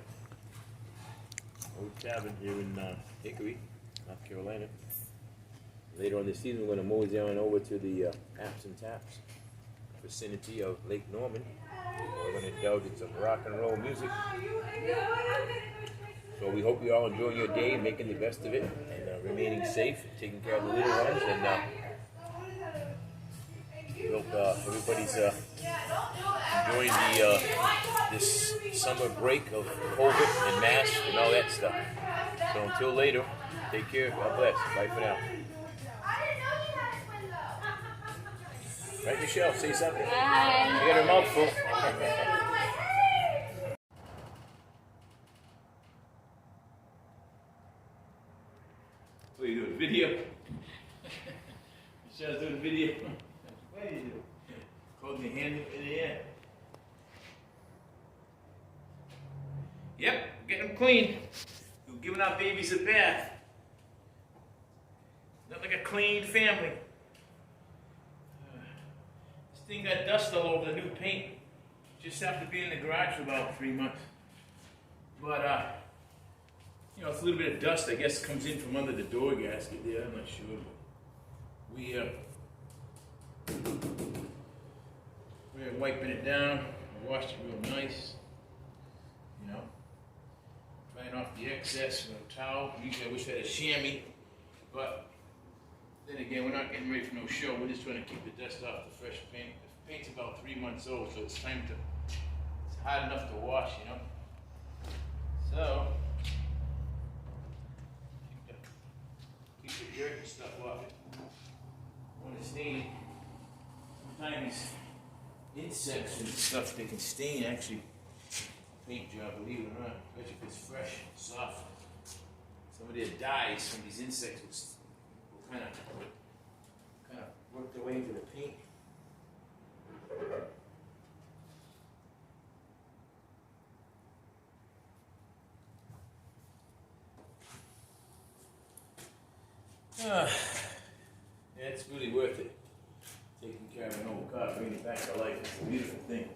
old cabin here in Hickory, North Carolina. Later on this season, we're going to mosey on over to the Apps and Taps vicinity of Lake Norman. We're going to indulge in some rock and roll music. So we hope you all enjoy your day, making the best of it, and remaining safe, taking care of the little ones, and we hope everybody's enjoying this summer break of COVID and masks and all that stuff. So until later, take care. God bless. Bye for now. Right, Michelle? Say something. Bye. You got her mouth full. What are you doing? Video? Michelle's doing video. What are you doing? Holding your hand in the air. Yep, getting them clean. We're giving our babies a bath. Not like a clean family. This thing got dust all over the new paint. Just happened to be in the garage for about 3 months. But, you know, it's a little bit of dust, I guess, comes in from under the door gasket there. I'm not sure. But we're wiping it down. Washed it real nice. You know. Drying off the excess with a towel. Usually I wish I had a chamois. But then again, we're not getting ready for no show. We're just trying to keep the dust off the fresh paint. The paint's about 3 months old, so it's time to, it's hard enough to wash, you know. So, keep the dirt and stuff off it. When it's stained, sometimes insects and stuff, they can stain actually paint job, believe it or not, especially if it's fresh, soft. Some of their dyes from these insects will kind of work their way into the paint. Yeah, it's really worth it. Taking care of an old car, bringing it back to life. It's a beautiful thing.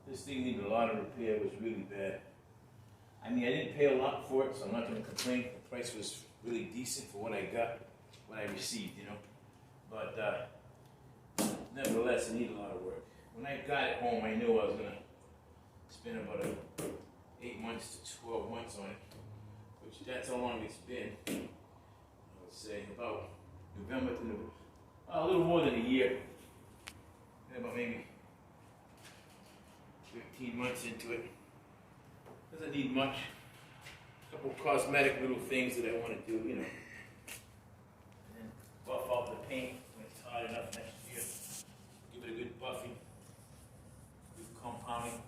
This thing needed a lot of repair. It was really bad. I mean, I didn't pay a lot for it, so I'm not going to complain. The price was really decent for what I got, what I received, you know. But nevertheless, it needed a lot of work. When I got it home, I knew I was going to spend about 8 months to 12 months on it, which that's how long it's been. I would say about November to November, a little more than a year. About maybe 15 months into it. Doesn't need much. A couple cosmetic little things that I want to do, you know. And then buff out the paint when it's hot enough next year. Give it a good buffing, good compounding. And,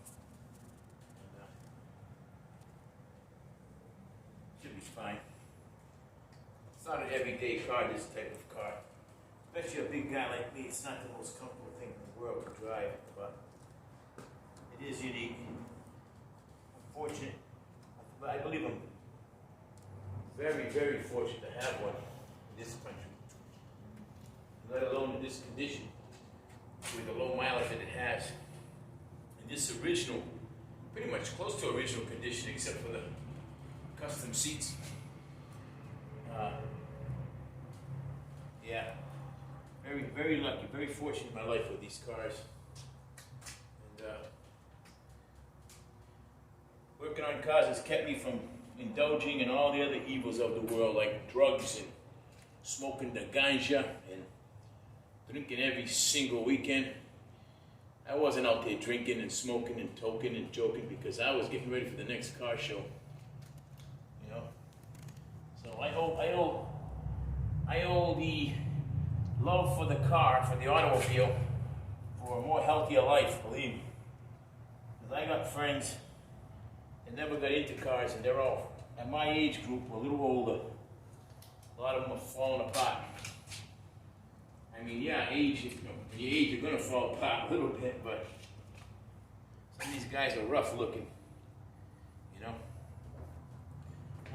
should be fine. It's not an everyday car, this type of car. Especially a big guy like me, it's not the most comfortable thing in the world to drive, but it is unique. I'm fortunate, but I believe I'm very, very fortunate to have one in this country. Let alone in this condition, with the low mileage that it has. And this original, pretty much close to original condition, except for the custom seats. Yeah. Very, very lucky, very fortunate in my life with these cars. And working on cars has kept me from indulging in all the other evils of the world, like drugs and smoking the ganja and drinking every single weekend. I wasn't out there drinking and smoking and toking and joking because I was getting ready for the next car show. You know? So I owe the love for the car, for the automobile, for a more healthier life, believe me. Because I got friends that never got into cars, and they're all, at my age group, a little older. A lot of them are falling apart. I mean, yeah, when you age, you're going to fall apart a little bit, but some of these guys are rough looking, you know?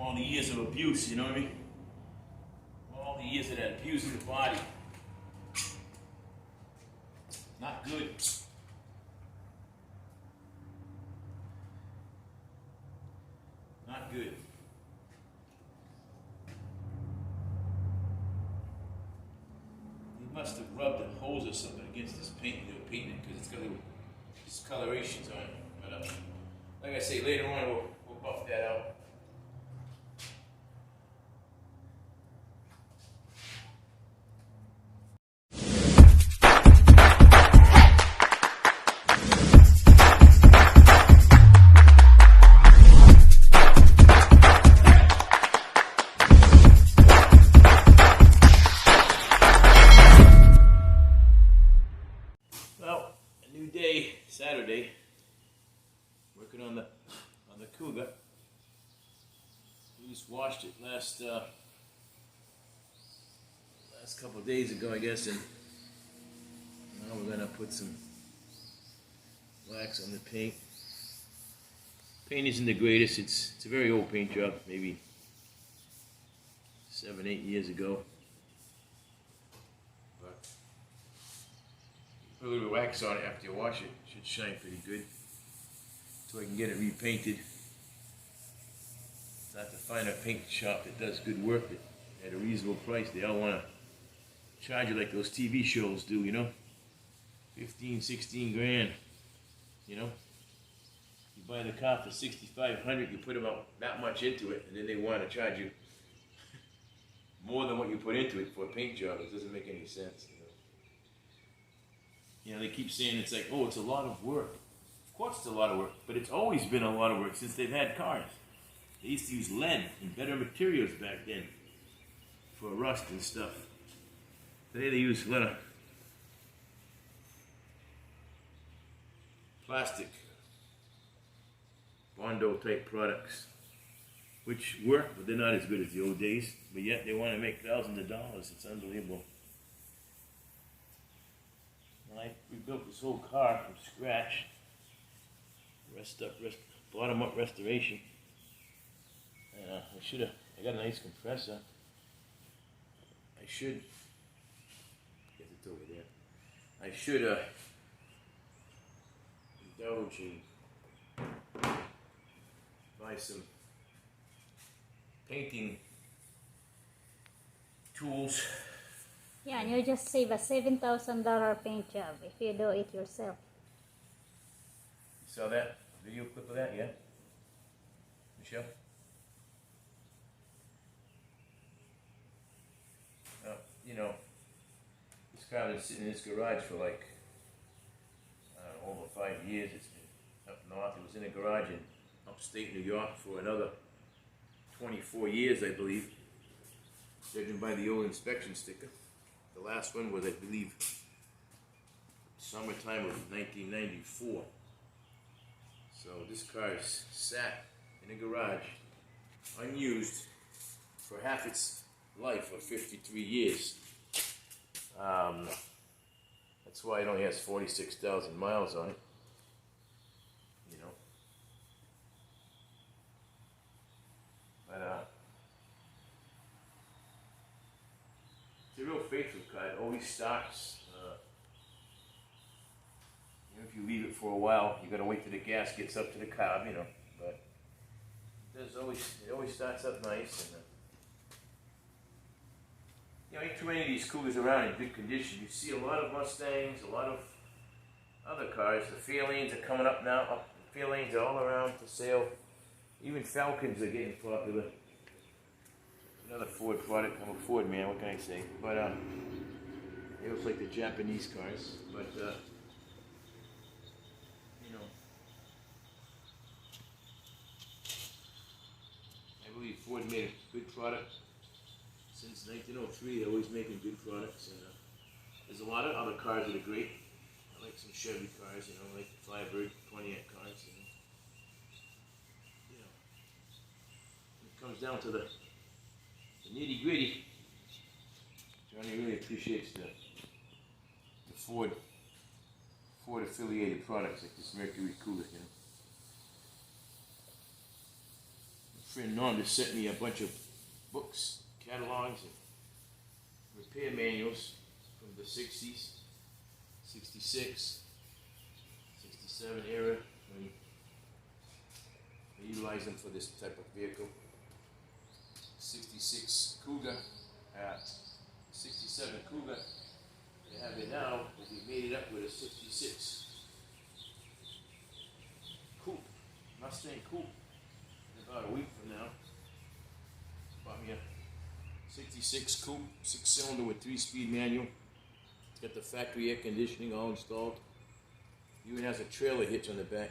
All the years of abuse, you know what I mean? All the years of that abuse of the body. Not good. Not good. wants to rub the holes or something against this paint, they'll paint it because it's got little discolorations on it. But like I say, later on we'll buff that out. Well, a new day, Saturday. Working on the cougar. We just washed it last couple of days ago, I guess, and now we're gonna put some wax on the paint. Paint isn't the greatest. It's a very old paint job, maybe 7-8 years ago. But put a little wax on it after you wash it. It should shine pretty good. So I can get it repainted. It's not to find a paint shop that does good work at a reasonable price. They all want to charge you like those TV shows do, you know? 15, 16 grand, you know? You buy the car for $6,500, you put about that much into it, and then they want to charge you more than what you put into it for a paint job. It doesn't make any sense, you know? You know, they keep saying it's like, oh, it's a lot of work. Of course it's a lot of work, but it's always been a lot of work since they've had cars. They used to use lead and better materials back then for rust and stuff. Today they use a lot of plastic, Bondo type products, which work, but they're not as good as the old days. But yet they want to make thousands of dollars. It's unbelievable. I rebuilt this whole car from scratch. Bottom up restoration. And I got a nice compressor. I should, guess it's over there. I should indulge and buy some painting tools. Yeah, and you just save a $7,000 paint job if you do it yourself. You saw that video clip of that, yeah? Michelle? You know, this car has been sitting in this garage for like over 5 years. It's been up north. It was in a garage in upstate New York for another 24 years, I believe, judging by the old inspection sticker. The last one was, I believe, summertime of 1994. So this car is sat in a garage, unused, for half its life of 53 years. That's why it only has 46,000 miles on it. You know. But it's a real faithful car. It always starts. If you leave it for a while, you got to wait till the gas gets up to the carb, you know. But it always starts up nice. And you know, ain't too many of these cougars around in good condition. You see a lot of Mustangs, a lot of other cars. The Feelings are coming up now. Feelings are all around for sale. Even Falcons are getting popular. Another Ford product. I'm a Ford man, what can I say? But they look like the Japanese cars. But you know, I believe Ford made a good product. Since 1903, they're always making good products, and there's a lot of other cars that are great. I like some Chevy cars, you know, I like the Firebird, Pontiac cars, you know. When it comes down to the nitty gritty, Johnny really appreciates the Ford affiliated products like this Mercury cooler, you know. My friend Norm just sent me a bunch of books, catalogs, and repair manuals from the 60s, 66, 67 era, when they utilize them for this type of vehicle. 66 Cougar, 67 Cougar, I have it now is we made it up with a 66 coupe, Mustang coupe. In about a week from now, bought me a 66 coupe, 6-cylinder with 3-speed manual. It's got the factory air conditioning all installed. Even has a trailer hitch on the back,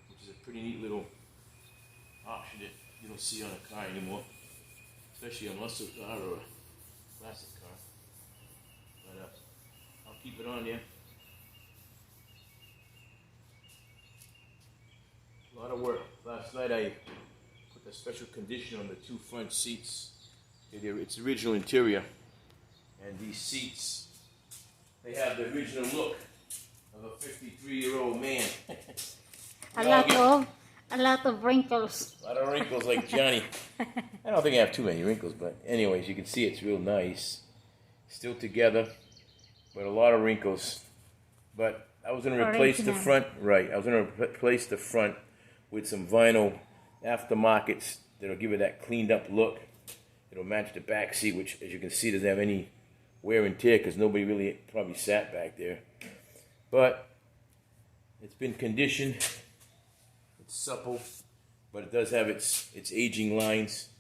which is a pretty neat little option that you don't see on a car anymore, especially a muscle car or a classic car. But I'll keep it on there. A lot of work. Last night I put a special condition on the 2 front seats. It's original interior, and these seats, they have the original look of a 53-year-old man. A lot of wrinkles. A lot of wrinkles like Johnny. I don't think I have too many wrinkles, but anyways, you can see it's real nice. Still together, but a lot of wrinkles. But I was going to replace the front, right, I was going to replace the front with some vinyl aftermarkets that'll give it that cleaned up look. It'll match the back seat, which, as you can see, doesn't have any wear and tear because nobody really probably sat back there. But it's been conditioned. It's supple, but it does have its aging lines.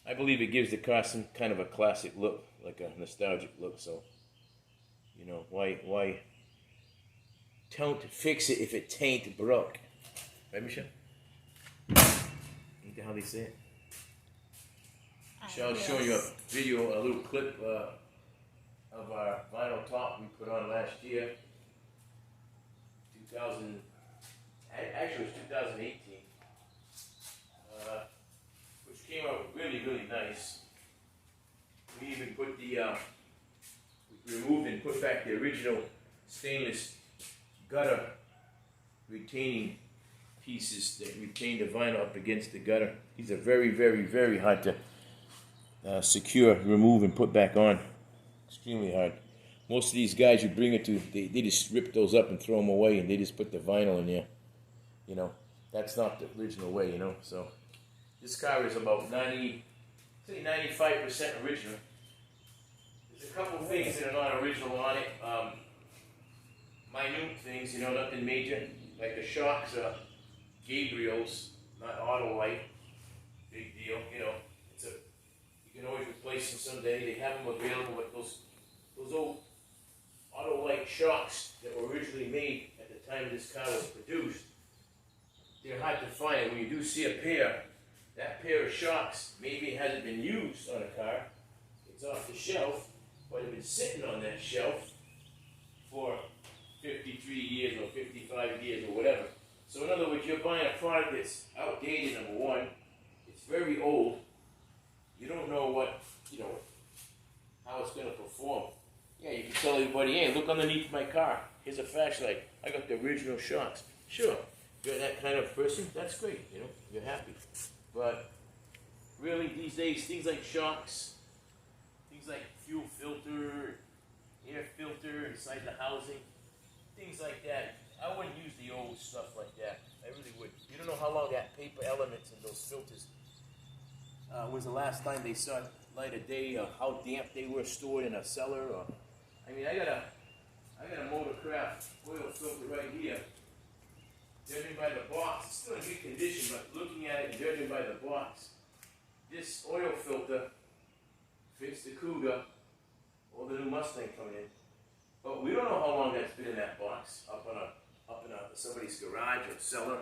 I believe it gives the car some kind of a classic look, like a nostalgic look. So, you know, why don't fix it if it tain't broke? Right, Michelle? Ain't that how they say it? Michelle's showing you a video, a little clip of our vinyl top we put on last year. Actually it was 2018, which came out really, really nice. We even put we removed and put back the original stainless gutter retaining pieces that retain the vinyl up against the gutter. These are very, very, very hard to secure, remove, and put back on. Extremely hard. Most of these guys you bring it to, they just rip those up and throw them away, and they just put the vinyl in there. You know, that's not the original way, you know. So this car is about 95% original. There's a couple things that are not original on it. Minute things, you know, nothing major. Like the shocks are Gabriel's, not Autolite. Big deal, you know. You can always replace them someday. They have them available, but those old Autolite shocks that were originally made at the time this car was produced, they're hard to find. When you do see a pair, that pair of shocks, maybe it hasn't been used on a car. It's off the shelf, but it's been sitting on that shelf for 53 years or 55 years or whatever. So in other words, you're buying a product that's outdated, number one. It's very old. You don't know how it's going to perform. Yeah, you can tell everybody, hey, look underneath my car. Here's a flashlight. I got the original shocks. Sure, you're that kind of person, that's great, you know, you're happy. But really, these days, things like shocks, things like fuel filter, air filter inside the housing, things like that, I wouldn't use the old stuff like that. I really would. You don't know how long that paper elements and those filters was the last time they saw light of day, or how damp they were stored in a cellar. Or, I mean, I got a Motorcraft oil filter right here. Judging by the box, it's still in good condition, but looking at it, judging by the box, this oil filter fits the Cougar or the new Mustang coming in. But we don't know how long that's been in that box, up in somebody's garage or cellar.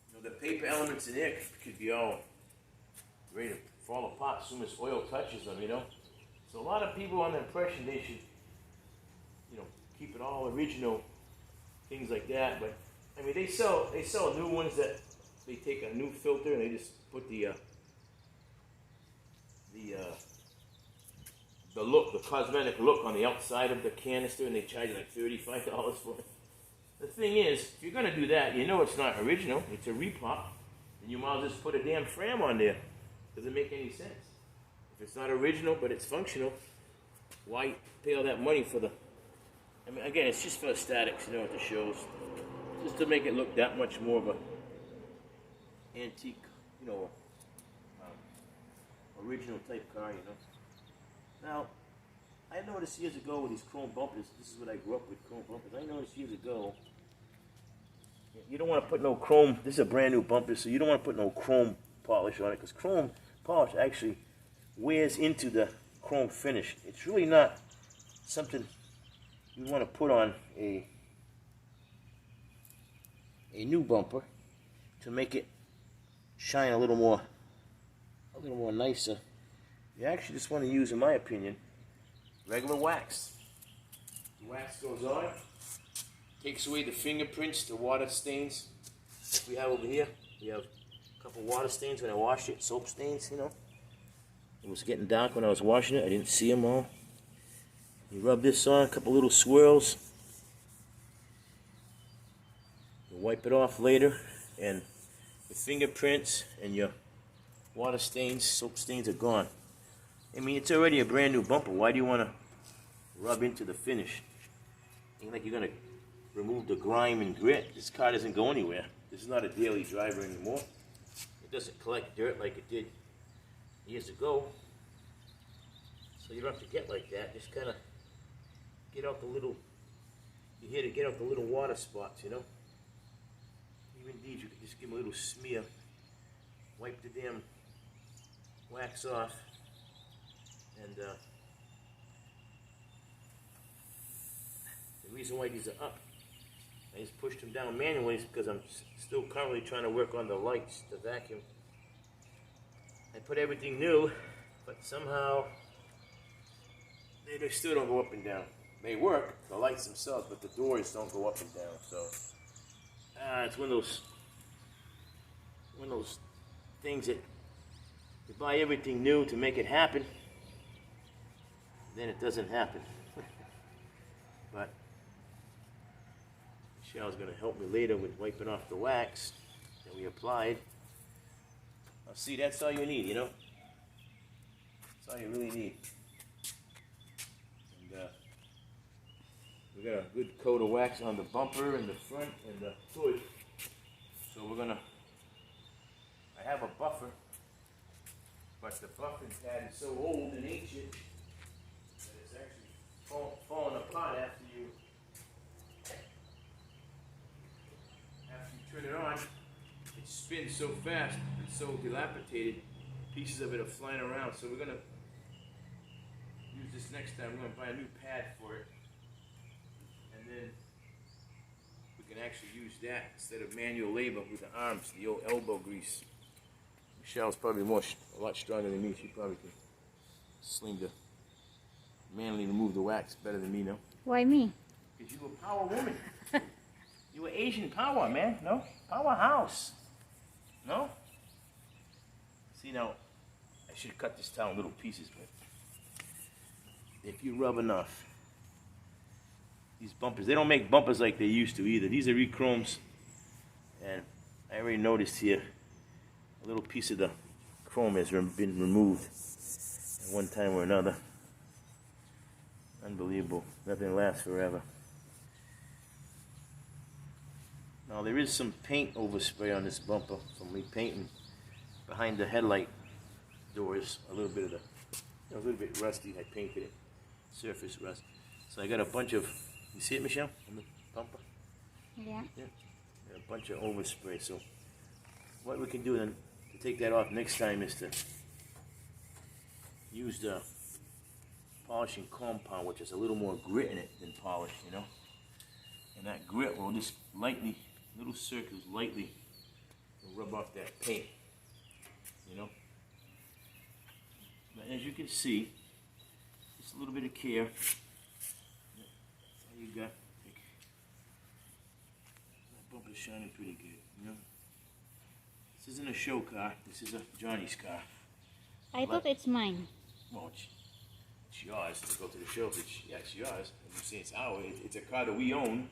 You know, the paper elements in there could be all ready to fall apart as soon as oil touches them, you know. So a lot of people on the impression they should, you know, keep it all original, things like that. But I mean, they sell new ones that they take a new filter and they just put the cosmetic look on the outside of the canister, and they charge you like $35 for it. The thing is, if you're gonna do that, you know it's not original. It's a repop, and you might as well just put a damn fram on there. Doesn't make any sense. If it's not original but it's functional, why pay all that money for the? I mean, again, it's just for aesthetics, you know, at the shows, just to make it look that much more of a antique, you know, original type car, you know. Now, I noticed years ago with these chrome bumpers, this is what I grew up with, chrome bumpers. I noticed years ago, you don't want to put no chrome, this is a brand new bumper, so you don't want to put no chrome polish on it, because chrome polish actually wears into the chrome finish. It's really not something you want to put on a new bumper to make it shine a little more nicer. You actually just want to use, in my opinion, regular wax. The wax goes on, takes away the fingerprints, the water stains. Like we have over here, we have a couple water stains when I washed it, soap stains, you know. It was getting dark when I was washing it, I didn't see them all. You rub this on, a couple little swirls. You wipe it off later, and your fingerprints and your water stains, soap stains are gone. I mean, it's already a brand new bumper. Why do you want to rub into the finish? Ain't like you're going to remove the grime and grit. This car doesn't go anywhere. This is not a daily driver anymore. It doesn't collect dirt like it did years ago. So you don't have to get like that. Just kind of get out the little, you're here to get out the little water spots, you know? Even these, you can just give them a little smear. Wipe the damn wax off. And the reason why these are up, I just pushed them down manually is because I'm still currently trying to work on the lights, the vacuum. I put everything new, but somehow they still don't go up and down. They work, the lights themselves, but the doors don't go up and down. So it's one of those things that you buy everything new to make it happen, then it doesn't happen. But Michelle's going to help me later with wiping off the wax that we applied. Now see, that's all you need, you know? That's all you really need. And we got a good coat of wax on the bumper and the front and the hood. So we're going to, I have a buffer, but the buffering pad is so old and ancient that it's actually falling apart after you turn it on. It spins so fast, it's so dilapidated, pieces of it are flying around. So we're going to use this next time. We're going to buy a new pad for it, and then we can actually use that instead of manual labor with the arms, the old elbow grease. Michelle's probably a lot stronger than me. She probably can sling the manually remove the wax better than me, no? Why me? Because you're a power woman. You were Asian power, man. No? Powerhouse. No? See, now, I should cut this down in little pieces, but if you rub enough, these bumpers, they don't make bumpers like they used to either. These are re-chromes, and I already noticed here a little piece of the chrome has been removed at one time or another. Unbelievable. Nothing lasts forever. Now there is some paint overspray on this bumper from repainting behind the headlight doors. A little bit rusty. I painted it, surface rust. So I got a bunch of, you see it, Michelle, on the bumper? Yeah. Yeah, a bunch of overspray. So what we can do then to take that off next time is to use the polishing compound, which is a little more grit in it than polish, you know. And that grit will just lightly, little circles lightly, will rub off that paint, you know. But as you can see, just a little bit of care. All you got. That bumper's shining pretty good, you know. This isn't a show car. This is a Johnny's car. I thought it's mine. Well, it's yours to go to the show, but yeah, it's yours. I'm saying it's ours. It's a car that we own,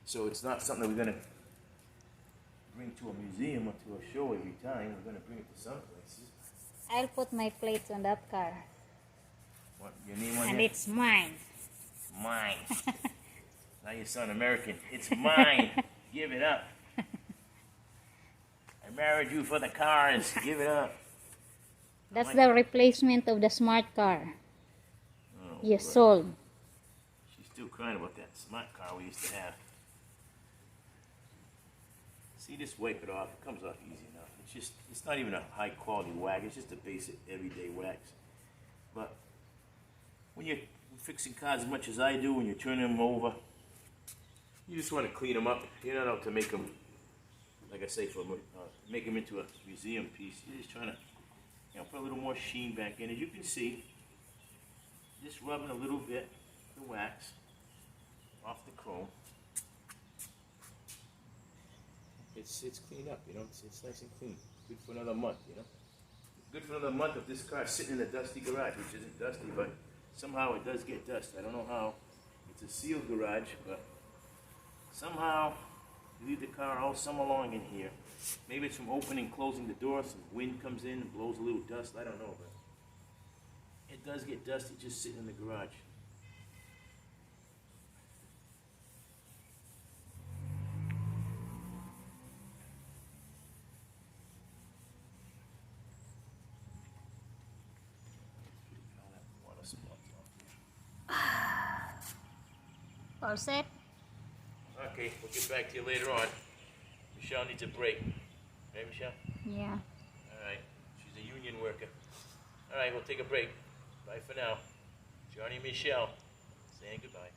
so it's not something that we're gonna bring to a museum or to a show every time. We're gonna bring it to some places. I'll put my plates on that car. What, your name on And it? it's mine. Mine. Now you sound American. It's mine. Give it up. I married you for the cars. Give it up. That's the replacement of the smart car. Oh know. You but sold. She's still crying about that smart car we used to have. See, just wipe it off. It comes off easy enough. It's not even a high quality wax. It's just a basic everyday wax. But when you're fixing cars as much as I do, when you're turning them over, you just want to clean them up. You're not out to make them, like I say, make them into a museum piece. You're just trying to, put a little more sheen back in. As you can see, just rubbing a little bit of the wax off the chrome. It's cleaned up, it's nice and clean. Good for another month, Good for another month if this car's sitting in a dusty garage, which isn't dusty, but somehow it does get dust. I don't know how. It's a sealed garage, but somehow you leave the car all summer long in here. Maybe it's from opening and closing the door, some wind comes in and blows a little dust, I don't know, but it does get dusty just sitting in the garage. All set? Okay, we'll get back to you later on. Michelle needs a break. Right, Michelle? Yeah. All right. She's a union worker. All right, we'll take a break. Bye for now. Johnny and Michelle saying goodbye.